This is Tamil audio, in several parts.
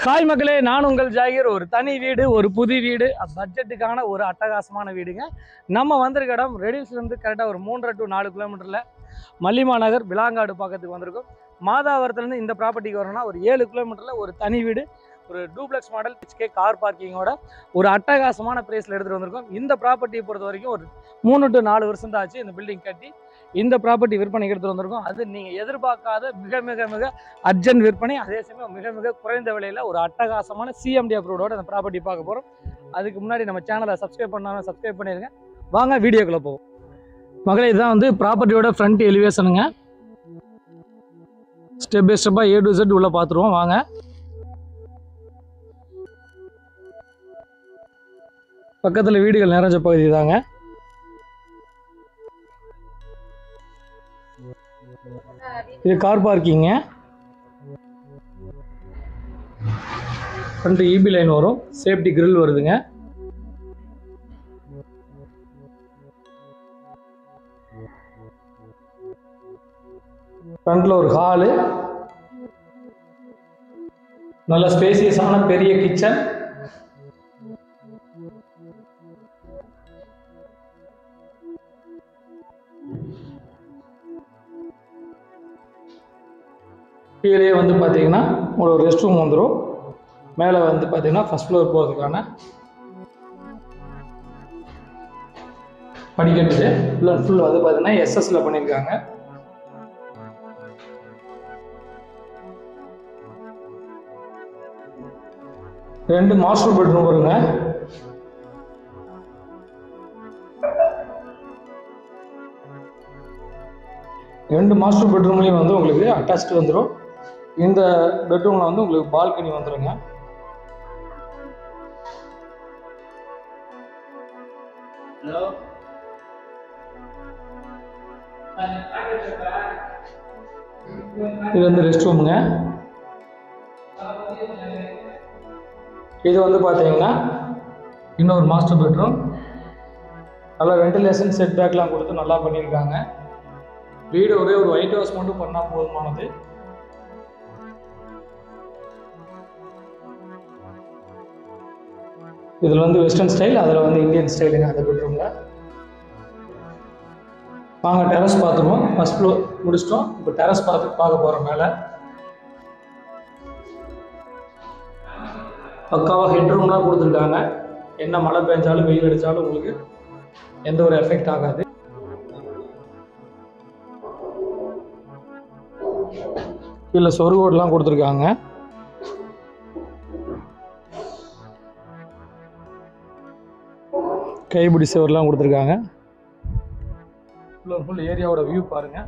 ஹாய் மக்களே, நான் உங்கள் ஜாகிர். ஒரு தனி வீடு, ஒரு புது வீடு, பட்ஜெட்டுக்கான ஒரு அட்டகாசமான வீடுங்க. நம்ம வந்திருக்க இடம் ரெடியூஸ்லேருந்து கரெக்டாக ஒரு 3 to 4 கிலோமீட்டரில் மல்லிமா நகர் விலாங்காடு பக்கத்துக்கு வந்திருக்கும். மாதாவரத்துலேருந்து இந்த ப்ராப்பர்ட்டிக்கு வரணும்னா ஒரு 7 கிலோமீட்டரில் ஒரு தனி வீடு, ஒரு டூப்ளெக்ஸ் மாடல் HK கார் பார்க்கிங்கோட ஒரு அட்டகாசமான ப்ரைஸில் எடுத்துகிட்டு வந்திருக்கோம். இந்த ப்ராப்பர்ட்டியை பொறுத்த வரைக்கும் ஒரு 3 to 4 வருஷம் தான் ஆச்சு இந்த பில்டிங் கட்டி. இந்த ப்ராப்பர்ட்டி விற்பனைக்கு எடுத்துகிட்டு வந்திருக்கோம். அது நீங்கள் எதிர்பார்க்காத மிக மிக மிக அர்ஜென்ட் விற்பனை, அதே சமயம் மிக மிக குறைந்த விலையில் ஒரு அட்டகாசமான CMD அப்ரூவோட அந்த ப்ராப்பர்ட்டி பார்க்க போகிறோம். அதுக்கு முன்னாடி நம்ம சேனலை சப்ஸ்கிரைப் பண்ணாமல் சப்ஸ்கிரைப் பண்ணிடுங்க. வாங்க வீடியோக்குள்ளே போவோம். மகளே, இதுதான் வந்து ப்ராப்பர்ட்டியோட ஃப்ரண்ட் எலிவேஷனுங்க. ஸ்டெப் பை ஸ்டெப்பாக A to Z உள்ளே பார்த்துருவோம். வாங்க. பக்கத்தில் வீடுகள் நிறைஞ்ச பகுதி தாங்க. இது கார் பார்க்கிங்க. ஃப்ரண்ட் EB லைன் வரும், சேஃப்டி கிரில் வருதுங்க. ஃப்ரண்ட்ல ஒரு ஹாலு, நல்ல ஸ்பேசியஸான பெரிய கிச்சன், கீழே வந்து பார்த்தீங்கன்னா ஒரு ரெஸ்ட் ரூம் வந்துடும். மேலே வந்து பார்த்தீங்கன்னா ஃபர்ஸ்ட் ஃப்ளோர் போகிறதுக்கான படிக்கட்டு ஃபுல் வந்து பார்த்தீங்கன்னா SS பண்ணியிருக்காங்க. ரெண்டு மாஸ்டர் பெட்ரூம் வருங்க. ரெண்டு மாஸ்டர் பெட்ரூம்லேயும் வந்து உங்களுக்கு அட்டாச்டு வந்துடும். இந்த பெட்ரூமில் வந்து உங்களுக்கு பால்கனி வந்துடுங்க. இது வந்து ரெஸ்ட் ரூமுங்க. இது வந்து பார்த்தீங்கன்னா இன்னொரு மாஸ்டர் பெட்ரூம். நல்லா வென்டிலேஷன் செட் பேக்லாம் கொடுத்து நல்லா பண்ணியிருக்காங்க. வீடு ஒரே ஒரு ஒயிட் வாஷ் மட்டும் பண்ணால் போதுமானது. இதில் வந்து வெஸ்டர்ன் ஸ்டைல், அதில் வந்து இந்தியன் ஸ்டைலுங்க அந்த பெட்ரூமில். வாங்க டெரஸ் பார்த்துருவோம். ஃபர்ஸ்ட் ஃப்ளோர் முடிச்சிட்டோம், இப்போ டெரஸ் பார்க்க போகிறோம். மேலே பக்காவாக ஹெட்ரூம்லாம் கொடுத்துருக்காங்க. என்ன மழை பெஞ்சாலும் வெயில் அடித்தாலும் உங்களுக்கு எந்த ஒரு எஃபெக்ட் ஆகாது. இதில் சொருகோடெலாம் கொடுத்துருக்காங்க. கைப்பிடி சுவர்லாம் கொடுத்துருக்காங்க. ஃபுல் ஏரியாவோட வியூ பாருங்க.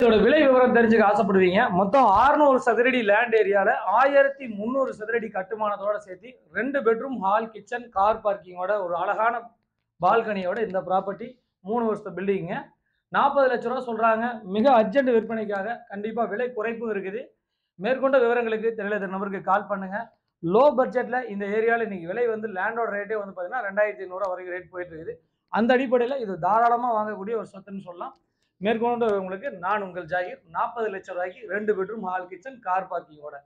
இதோட விலை விவரம் தெரிஞ்சுக்க ஆசைப்படுவீங்க. மொத்தம் 600 சதுரடி லேண்ட் ஏரியாவில் 1300 சதுரடி கட்டுமானத்தோட சேர்த்து 2 பெட்ரூம், ஹால், கிச்சன், கார் பார்க்கிங்கோட ஒரு அழகான பால்கனியோட இந்த ப்ராப்பர்ட்டி 3 வருஷத்து பில்டிங்க. 40 லட்ச ரூபா சொல்கிறாங்க. மிக அர்ஜென்ட் விற்பனைக்காக கண்டிப்பாக விலை குறைப்பும் இருக்குது. மேற்கொண்ட விவரங்களுக்கு தெரியல நம்பருக்கு கால் பண்ணுங்கள். லோ பட்ஜெட்டில் இந்த ஏரியாவில் இன்றைக்கி விலை வந்து லேண்டோட ரேட்டே வந்து பார்த்தீங்கன்னா 2500 வரைக்கும் ரேட் போயிட்டு இருக்குது. அந்த அடிப்படையில் இது தாராளமாக வாங்கக்கூடிய ஒரு சொத்துன்னு சொல்லலாம். மேற்கொண்ட உங்களுக்கு நான் உங்கள் ஜாகிர். 40 லட்ச ரூபாய்க்கு 2 பெட்ரூம், ஹால், கிச்சன், கார் பார்க்கிங்கோட